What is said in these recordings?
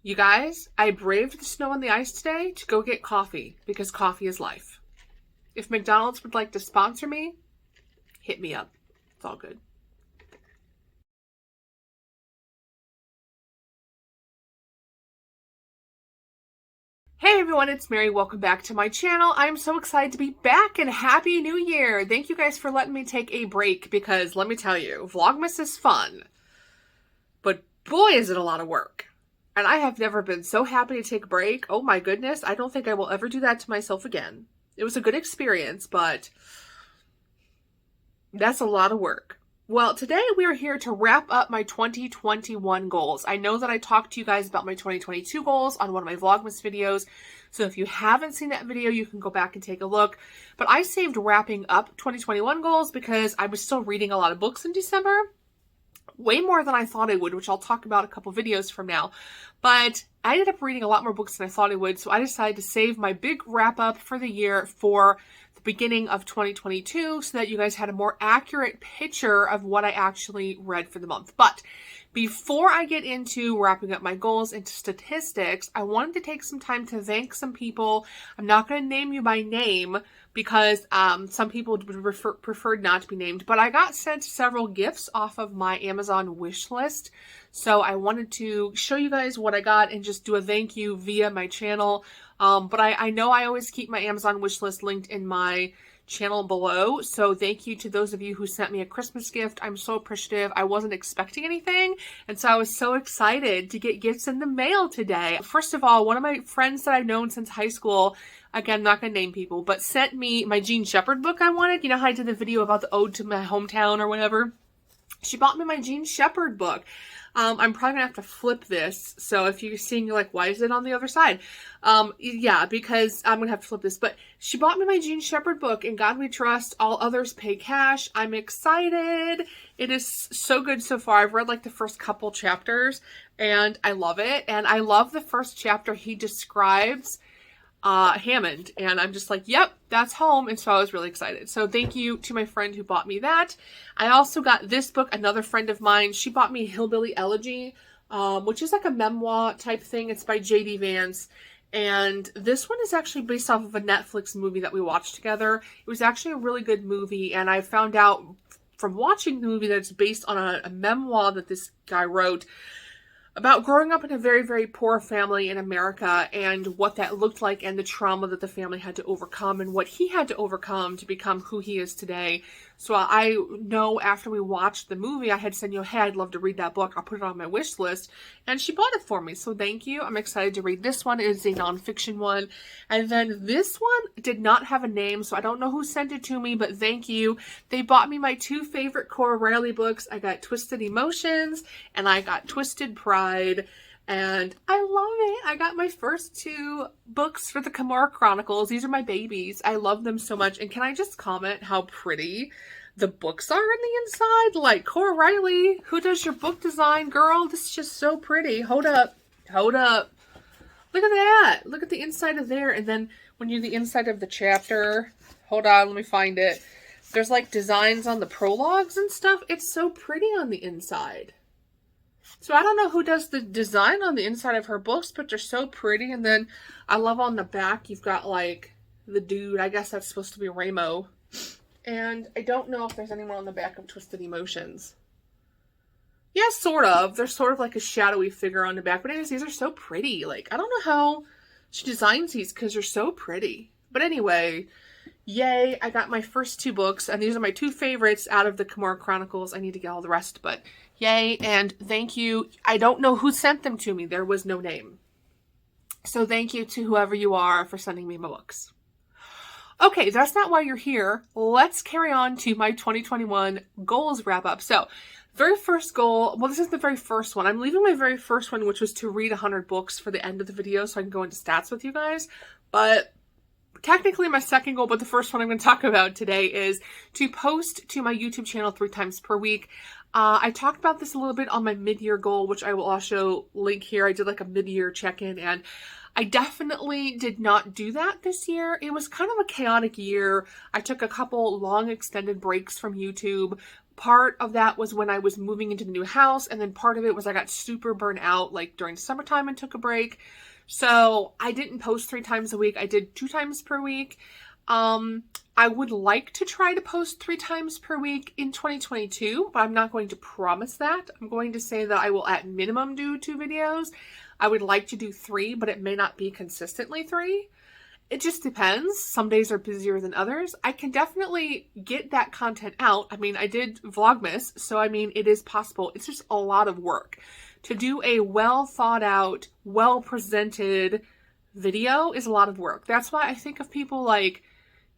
You guys, I braved the snow and the ice today to go get coffee because coffee is life. If McDonald's would like to sponsor me, hit me up. It's all good. Hey everyone, it's Mary. Welcome back to my channel. I'm so excited to be back and Happy New Year. Thank you guys for letting me take a break because let me tell you, Vlogmas is fun, but boy is it a lot of work. And I have never been so happy to take a break. Oh my goodness, I don't think I will ever do that to myself again. It was a good experience, but that's a lot of work. Well, today we are here to wrap up my 2021 goals. I know that I talked to you guys about my 2022 goals on one of my Vlogmas videos. So if you haven't seen that video, you can go back and take a look. But I saved wrapping up 2021 goals because I was still reading a lot of books in December. Way more than I thought I would, which I'll talk about a couple videos from now. But I ended up reading a lot more books than I thought I would, so I decided to save my big wrap up for the year for the beginning of 2022 so that you guys had a more accurate picture of what I actually read for the month. But before I get into wrapping up my goals into statistics, I wanted to take some time to thank some people. I'm not going to name you by name because some people would preferred not to be named, but I got sent several gifts off of my Amazon wish list. So I wanted to show you guys what I got and just do a thank you via my channel. But I know I always keep my Amazon wish list linked in my channel below. So thank you to those of you who sent me a Christmas gift. I'm so appreciative. I wasn't expecting anything. And so I was so excited to get gifts in the mail today. First of all, one of my friends that I've known since high school, again, I'm not going to name people, but sent me my Jean Shepherd book I wanted. You know how I did the video about the ode to my hometown or whatever? She bought me my Jean Shepherd book. I'm probably gonna have to flip this. So if you're seeing, you're like, why is it on the other side? Yeah, because I'm gonna have to flip this. But she bought me my Jean Shepherd book, In God We Trust, All Others Pay Cash. I'm excited. It is so good so far. I've read like the first couple chapters and I love it. And I love the first chapter. He describes Hammond, and I'm just like, yep, that's home. And so I was really excited. So thank you to my friend who bought me that. I also got this book, another friend of mine. She bought me Hillbilly Elegy, which is like a memoir type thing. It's by J.D. Vance. And this one is actually based off of a Netflix movie that we watched together. It was actually a really good movie. And I found out from watching the movie that it's based on a memoir that this guy wrote about growing up in a very, very poor family in America and what that looked like and the trauma that the family had to overcome and what he had to overcome to become who he is today. So I know after we watched the movie, I had said, hey, I'd love to read that book. I'll put it on my wish list. And she bought it for me. So thank you. I'm excited to read this one. It is a nonfiction one. And then this one did not have a name, so I don't know who sent it to me, but thank you. They bought me my two favorite Cora Riley books. I got Twisted Emotions and I got Twisted Pride. And I love it. I got my first two books for the Camorra Chronicles. These are my babies. I love them so much. And can I just comment how pretty the books are on the inside? Like, Cora Riley, who does your book design, girl? This is just so pretty. Hold up. Hold up. Look at that. Look at the inside of there. And then when you do the inside of the chapter, hold on, let me find it. There's like designs on the prologues and stuff. It's so pretty on the inside. So I don't know who does the design on the inside of her books, but they're so pretty. And then I love on the back, you've got like the dude. I guess that's supposed to be Ramo. And I don't know if there's anyone on the back of Twisted Emotions. Yeah, sort of. There's sort of like a shadowy figure on the back. But anyways, these are so pretty. Like, I don't know how she designs these because they're so pretty. But anyway, yay. I got my first two books. And these are my two favorites out of the Camorra Chronicles. I need to get all the rest, but yay, and thank you. I don't know who sent them to me. There was no name. So thank you to whoever you are for sending me my books. Okay, that's not why you're here. Let's carry on to my 2021 goals wrap up. So, very first goal, well, this is the very first one. I'm leaving my very first one, which was to read 100 books for the end of the video so I can go into stats with you guys. But technically my second goal, but the first one I'm going to talk about today is to post to my YouTube channel 3 times per week. I talked about this a little bit on my mid-year goal, which I will also link here. I did like a mid-year check-in, and I definitely did not do that this year. It was kind of a chaotic year. I took a couple long extended breaks from YouTube. Part of that was when I was moving into the new house, and then part of it was I got super burnt out like during summertime and took a break. So I didn't post 3 times a week. I did 2 times per week. I would like to try to post 3 times per week in 2022, but I'm not going to promise that. I'm going to say that I will at minimum do 2 videos. I would like to do 3, but it may not be consistently 3. It just depends. Some days are busier than others. I can definitely get that content out. I mean, I did Vlogmas, so I mean, it is possible. It's just a lot of work. To do a well thought out, well presented video is a lot of work. That's why I think of people like,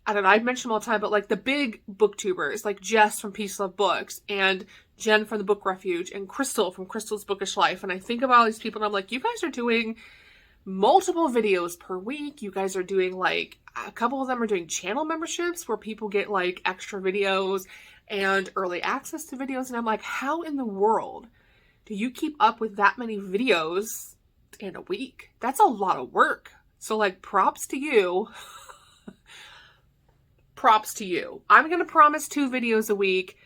I don't know, I mention them all the time, but like the big booktubers, like Jess from Peace Love Books, and Jen from the Book Refuge, and Crystal from Crystal's Bookish Life. And I think about all these people and I'm like, you guys are doing multiple videos per week. You guys are doing like, a couple of them are doing channel memberships where people get like extra videos and early access to videos. And I'm like, how in the world do you keep up with that many videos in a week? That's a lot of work. So like, props to you. Props to you. I'm going to promise 2 videos a week.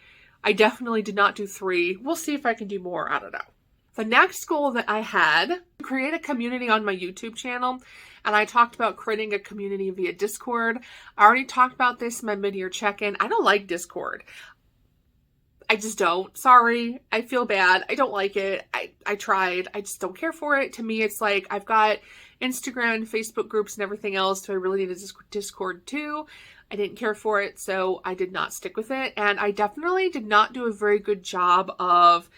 I definitely did not do 3. We'll see if I can do more. I don't know. The next goal that I had, create a community on my YouTube channel. And I talked about creating a community via Discord. I already talked about this in my mid-year check-in. I don't like Discord. I just don't. Sorry. I feel bad. I don't like it. I tried. I just don't care for it. To me, it's like I've got Instagram and Facebook groups and everything else. So I really need a Discord too. I didn't care for it, so I did not stick with it. And I definitely did not do a very good job of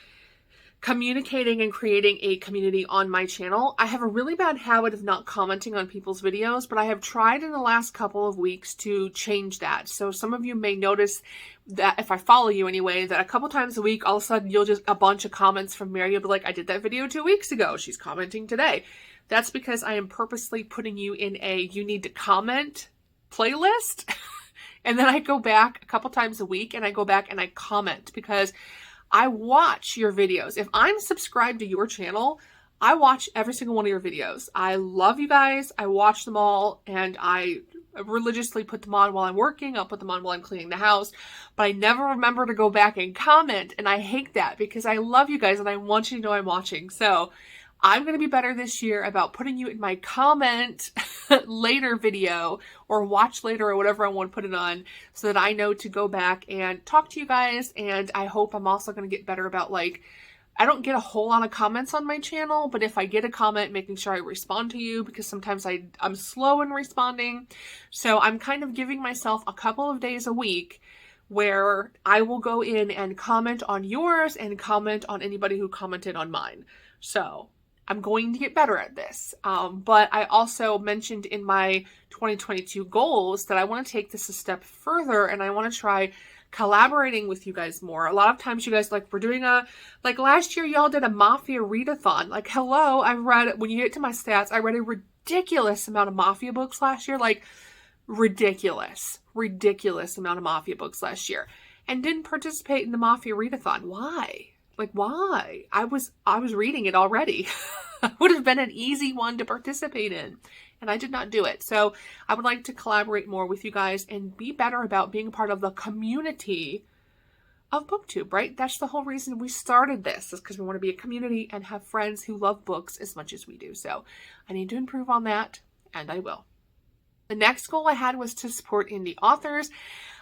communicating and creating a community on my channel. I have a really bad habit of not commenting on people's videos, but I have tried in the last couple of weeks to change that. So some of you may notice that if I follow you anyway, that a couple times a week, all of a sudden you'll just, a bunch of comments from Mary, you'll be like, I did that video 2 weeks ago. She's commenting today. That's because I am purposely putting you in a you need to comment playlist. And then I go back a couple times a week and I go back and I comment because I watch your videos. If I'm subscribed to your channel, I watch every single one of your videos. I love you guys. I watch them all and I religiously put them on while I'm working. I'll put them on while I'm cleaning the house, but I never remember to go back and comment. And I hate that because I love you guys and I want you to know I'm watching. So I'm going to be better this year about putting you in my comment later video or watch later or whatever I want to put it on so that I know to go back and talk to you guys. And I hope I'm also going to get better about like, I don't get a whole lot of comments on my channel, but if I get a comment, making sure I respond to you because sometimes I'm slow in responding. So I'm kind of giving myself a couple of days a week where I will go in and comment on yours and comment on anybody who commented on mine. So I'm going to get better at this. But I also mentioned in my 2022 goals that I want to take this a step further and I want to try collaborating with you guys more. A lot of times you guys like, we're doing like last year y'all did a Mafia readathon. Like, hello, I read, when you get to my stats, I read a ridiculous amount of Mafia books last year. Like ridiculous amount of Mafia books last year and didn't participate in the Mafia readathon. Why? Like, why? I was reading it already. Would have been an easy one to participate in. And I did not do it. So I would like to collaborate more with you guys and be better about being a part of the community of BookTube, right? That's the whole reason we started this, is because we want to be a community and have friends who love books as much as we do. So I need to improve on that, and I will. The next goal I had was to support indie authors.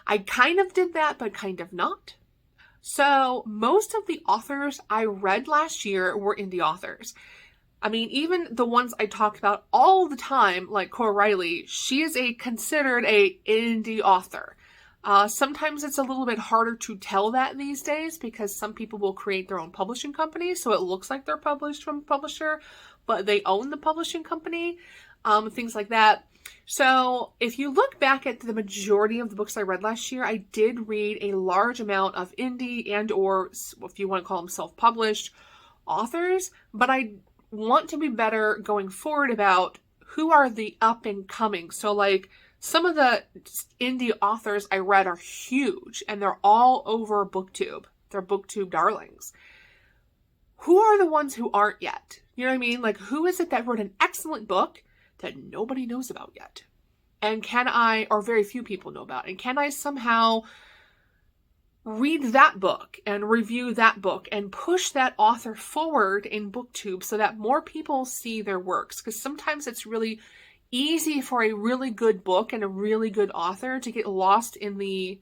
I kind of did that, but kind of not. So most of the authors I read last year were indie authors. I mean, even the ones I talk about all the time, like Cora Riley, she is considered an indie author. Sometimes it's a little bit harder to tell that these days because some people will create their own publishing company, so it looks like they're published from a publisher, but they own the publishing company, things like that. So if you look back at the majority of the books I read last year, I did read a large amount of indie and or, if you want to call them self-published authors, but I want to be better going forward about who are the up and coming. So like some of the indie authors I read are huge and they're all over BookTube. They're BookTube darlings. Who are the ones who aren't yet? You know what I mean? Like, who is it that wrote an excellent book that nobody knows about yet? And can I, or very few people know about, and can I somehow read that book and review that book and push that author forward in BookTube so that more people see their works. Because sometimes it's really easy for a really good book and a really good author to get lost in the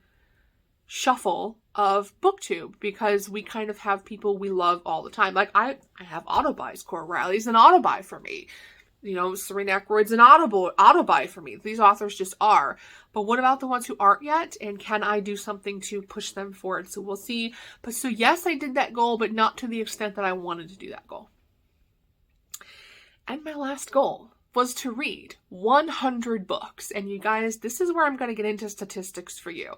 shuffle of BookTube because we kind of have people we love all the time. Like I have autobuys. Cora Riley's an autobuy for me. You know, Serena Eckroyd's an autobuy for me. These authors just are. But what about the ones who aren't yet? And can I do something to push them forward? So we'll see. But so yes, I did that goal, but not to the extent that I wanted to do that goal. And my last goal was to read 100 books. And you guys, this is where I'm going to get into statistics for you.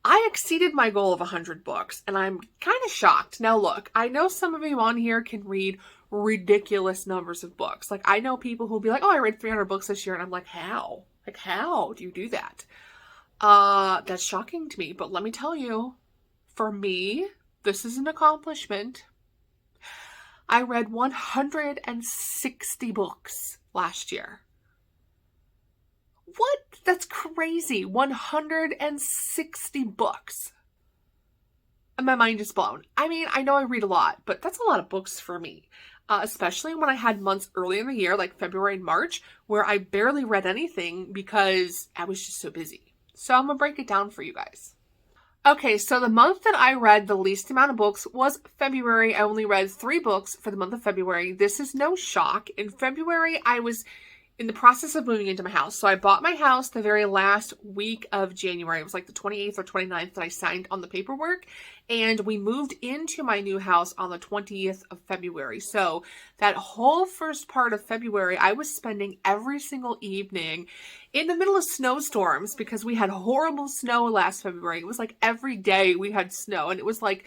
I exceeded my goal of 100 books, and I'm kind of shocked. Now look, I know some of you on here can read ridiculous numbers of books. Like, I know people who'll be like, oh, I read 300 books this year, and I'm like, how? Like, how do you do that? That's shocking to me, but let me tell you, for me, this is an accomplishment. I read 160 books last year. What? That's crazy. 160 books. And my mind is blown. I mean, I know I read a lot, but that's a lot of books for me. Especially when I had months early in the year, like February and March, where I barely read anything because I was just so busy. So I'm going to break it down for you guys. Okay, so the month that I read the least amount of books was February. I only read 3 books for the month of February. This is no shock. In February, I was in the process of moving into my house. So I bought my house the very last week of January. It was like the 28th or 29th that I signed on the paperwork. And we moved into my new house on the 20th of February. So that whole first part of February, I was spending every single evening in the middle of snowstorms because we had horrible snow last February. It was like every day we had snow, and it was like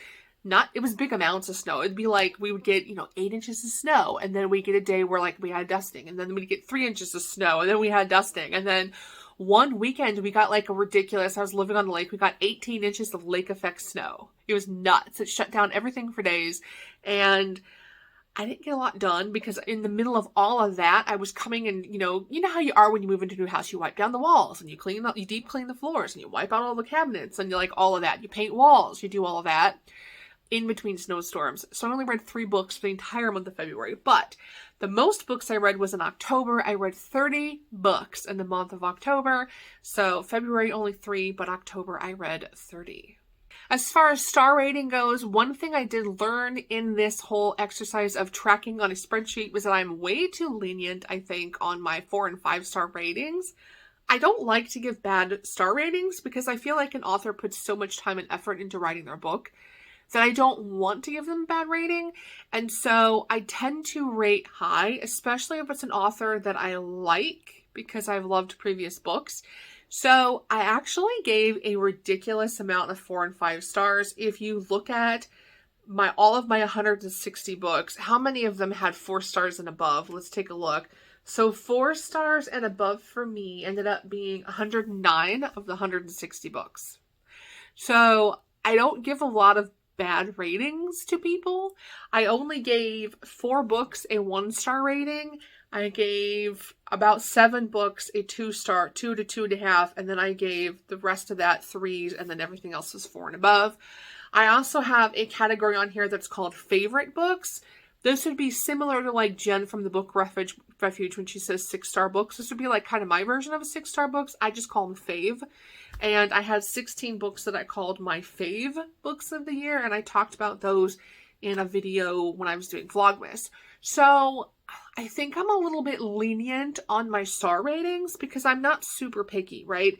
it was big amounts of snow. It'd be like we would get, 8 inches of snow, and then we get a day where like we had dusting, and then we'd get 3 inches of snow, and then we had dusting, and then one weekend we got like a ridiculous, I was living on the lake, we got 18 inches of lake effect snow. It was nuts. It shut down everything for days, and I didn't get a lot done because in the middle of all of that, I was coming and, you know how you are when you move into a new house, you wipe down the walls and you deep clean the floors and you wipe out all the cabinets and you like all of that. You paint walls, you do all of that in between snowstorms. So I only read 3 books for the entire month of February, but the most books I read was in October. I read 30 books in the month of October. So February only 3, but October I read 30. As far as star rating goes, one thing I did learn in this whole exercise of tracking on a spreadsheet was that I'm way too lenient, I think, on my 4 and 5 star ratings. I don't like to give bad star ratings because I feel like an author puts so much time and effort into writing their book that I don't want to give them a bad rating. And so I tend to rate high, especially if it's an author that I like because I've loved previous books. So I actually gave a ridiculous amount of 4 and 5 stars. If you look at all of my 160 books, how many of them had 4 stars and above? Let's take a look. So 4 stars and above for me ended up being 109 of the 160 books. So I don't give a lot of bad ratings to people. I only gave 4 books a 1-star rating. I gave about 7 books a 2-star, 2 to 2.5, and then I gave the rest of that 3s, and then everything else was 4 and above. I also have a category on here that's called favorite books. This would be similar to like Jen from the Book Refuge when she says 6-star books. This would be like kind of my version of a 6-star books. I just call them Fave. And I had 16 books that I called my Fave books of the year. And I talked about those in a video when I was doing Vlogmas. So I think I'm a little bit lenient on my star ratings because I'm not super picky, right?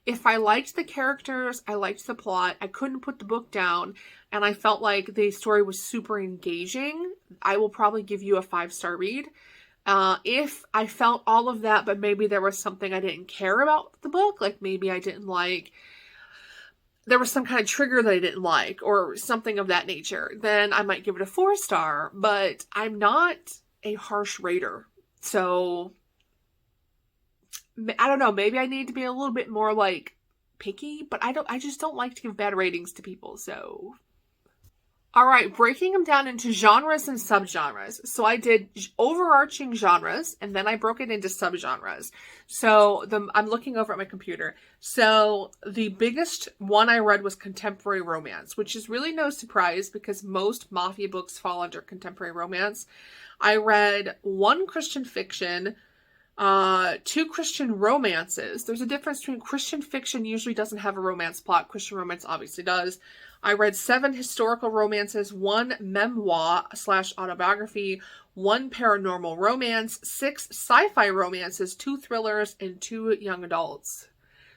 If I liked the characters, I liked the plot, I couldn't put the book down, and I felt like the story was super engaging, I will probably give you a 5-star read. If I felt all of that, but maybe there was something I didn't care about the book, like maybe I didn't like, there was some kind of trigger that I didn't like, or something of that nature, then I might give it a 4-star, but I'm not a harsh rater. So I don't know, maybe I need to be a little bit more like picky, but I just don't like to give bad ratings to people. So All right, breaking them down into genres and subgenres. So I did overarching genres, and then I broke it into subgenres. So I'm looking over at my computer. So the biggest one I read was contemporary romance, which is really no surprise because most mafia books fall under contemporary romance. I read one Christian fiction, two Christian romances. There's a difference between Christian fiction usually doesn't have a romance plot. Christian romance obviously does. I read 7 historical romances, 1 memoir/autobiography, 1 paranormal romance, 6 sci-fi romances, 2 thrillers, and 2 young adults.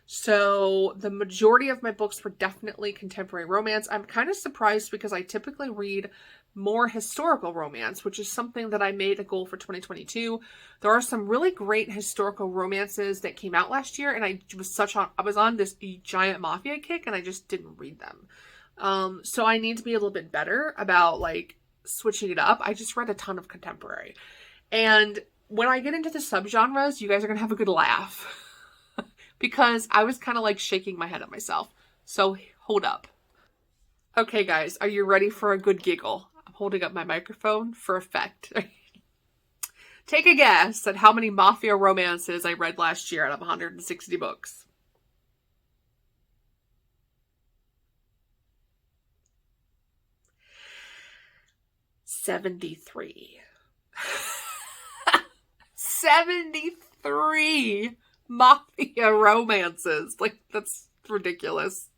So the majority of my books were definitely contemporary romance. I'm kind of surprised because I typically read more historical romance, which is something that I made a goal for 2022. There are some really great historical romances that came out last year, and I was on this giant mafia kick, and I just didn't read them. So I need to be a little bit better about like switching it up. I just read a ton of contemporary. And when I get into the subgenres, you guys are going to have a good laugh because I was kind of like shaking my head at myself. So hold up. Okay, guys, are you ready for a good giggle? I'm holding up my microphone for effect. Take a guess at how many mafia romances I read last year out of 160 books. 73. 73 mafia romances. Like, that's ridiculous.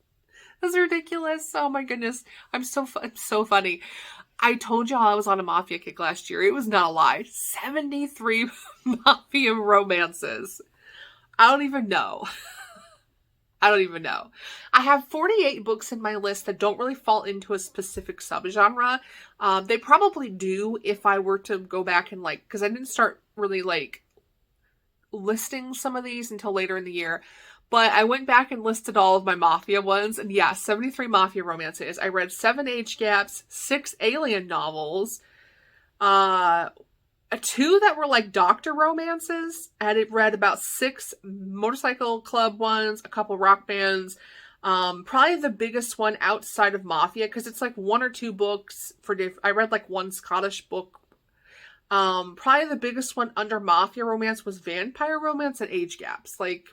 That's ridiculous. Oh my goodness. I'm so funny. I told y'all I was on a mafia kick last year. It was not a lie. 73 mafia romances. I don't even know. I have 48 books in my list that don't really fall into a specific subgenre. They probably do if I were to go back and like, because I didn't start really like listing some of these until later in the year. But I went back and listed all of my mafia ones. And yeah, 73 mafia romances. I read 7 age gaps, 6 alien novels, 2 that were like doctor romances. I had read about 6 motorcycle club ones, a couple rock bands. Probably the biggest one outside of mafia, because it's like 1 or 2 books for I read like 1 Scottish book. Probably the biggest one under mafia romance was vampire romance and age gaps. Like,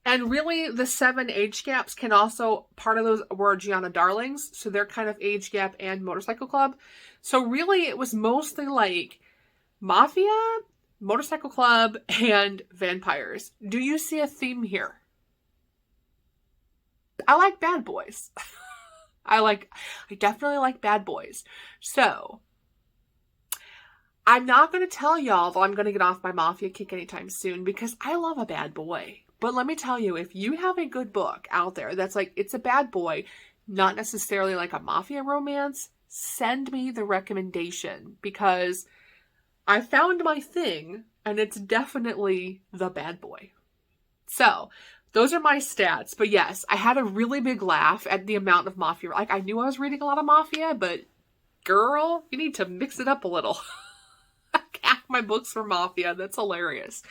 and really the 7 age gaps can also, part of those were Gianna Darlings. So they're kind of age gap and motorcycle club. So really it was mostly like mafia, motorcycle club, and vampires. Do you see a theme here? I like bad boys. I definitely like bad boys. So I'm not going to tell y'all that I'm going to get off my mafia kick anytime soon because I love a bad boy. But let me tell you, if you have a good book out there that's like, it's a bad boy, not necessarily like a mafia romance, send me the recommendation because I found my thing and it's definitely the bad boy. So those are my stats. But yes, I had a really big laugh at the amount of mafia. Like, I knew I was reading a lot of mafia, but girl, you need to mix it up a little. Half my books were mafia. That's hilarious.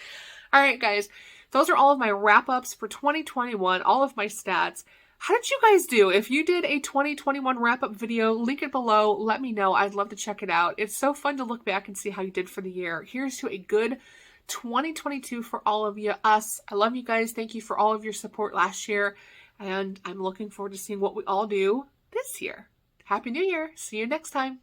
All right, guys. Those are all of my wrap-ups for 2021, all of my stats. How did you guys do? If you did a 2021 wrap-up video, link it below. Let me know. I'd love to check it out. It's so fun to look back and see how you did for the year. Here's to a good 2022 for all of us. I love you guys. Thank you for all of your support last year. And I'm looking forward to seeing what we all do this year. Happy New Year. See you next time.